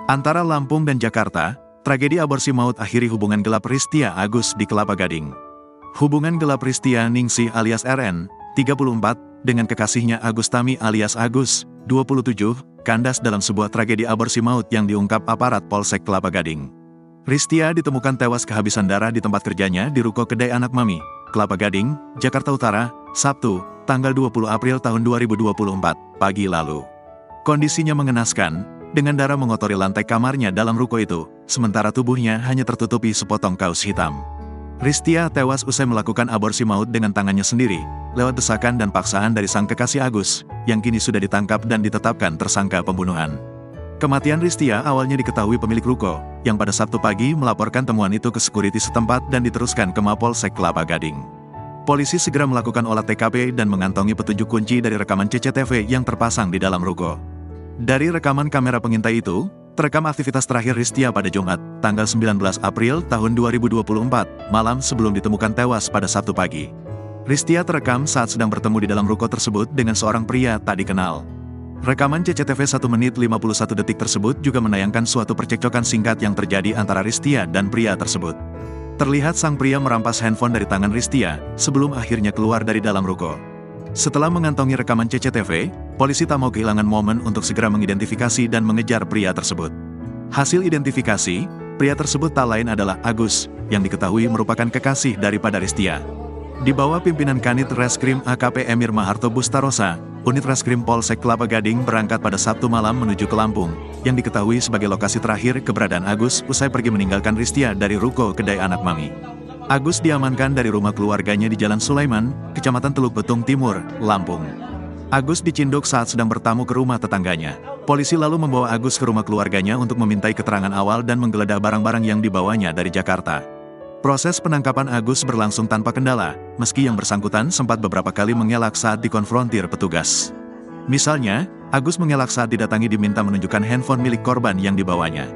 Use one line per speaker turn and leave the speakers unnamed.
Antara Lampung dan Jakarta, tragedi aborsi maut akhiri hubungan gelap Ristia Agus di Kelapa Gading. Hubungan gelap Ristia Ningsih alias RN, 34, dengan kekasihnya Agus Tami alias Agus, 27, kandas dalam sebuah tragedi aborsi maut yang diungkap aparat Polsek Kelapa Gading. Ristia ditemukan tewas kehabisan darah di tempat kerjanya di Ruko Kedai Anak Mami, Kelapa Gading, Jakarta Utara, Sabtu, tanggal 20 April tahun 2024, pagi lalu. Kondisinya mengenaskan, dengan darah mengotori lantai kamarnya dalam ruko itu, sementara tubuhnya hanya tertutupi sepotong kaos hitam. Ristia tewas usai melakukan aborsi maut dengan tangannya sendiri, lewat desakan dan paksaan dari sang kekasih Agus, yang kini sudah ditangkap dan ditetapkan tersangka pembunuhan. Kematian Ristia awalnya diketahui pemilik ruko, yang pada Sabtu pagi melaporkan temuan itu ke sekuriti setempat dan diteruskan ke Mapolsek Kelapa Gading. Polisi segera melakukan olah TKP dan mengantongi petunjuk kunci dari rekaman CCTV yang terpasang di dalam ruko. Dari rekaman kamera pengintai itu, terekam aktivitas terakhir Ristia pada Jumat, tanggal 19 April tahun 2024, malam sebelum ditemukan tewas pada Sabtu pagi. Ristia terekam saat sedang bertemu di dalam ruko tersebut dengan seorang pria tak dikenal. Rekaman CCTV 1 menit 51 detik tersebut juga menayangkan suatu percekcokan singkat yang terjadi antara Ristia dan pria tersebut. Terlihat sang pria merampas handphone dari tangan Ristia, sebelum akhirnya keluar dari dalam ruko. Setelah mengantongi rekaman CCTV, polisi tak mau kehilangan momen untuk segera mengidentifikasi dan mengejar pria tersebut. Hasil identifikasi, pria tersebut tak lain adalah Agus, yang diketahui merupakan kekasih daripada Ristia. Di bawah pimpinan Kanit Reskrim AKP Emir Maharto Bustarosa, unit Reskrim Polsek Kelapa Gading berangkat pada Sabtu malam menuju ke Lampung, yang diketahui sebagai lokasi terakhir keberadaan Agus usai pergi meninggalkan Ristia dari Ruko Kedai Anak Mami. Agus diamankan dari rumah keluarganya di Jalan Sulaiman, Kecamatan Teluk Betung Timur, Lampung. Agus dicinduk saat sedang bertamu ke rumah tetangganya. Polisi lalu membawa Agus ke rumah keluarganya untuk memintai keterangan awal dan menggeledah barang-barang yang dibawanya dari Jakarta. Proses penangkapan Agus berlangsung tanpa kendala, meski yang bersangkutan sempat beberapa kali mengelak saat dikonfrontir petugas. Misalnya, Agus mengelak saat didatangi diminta menunjukkan handphone milik korban yang dibawanya.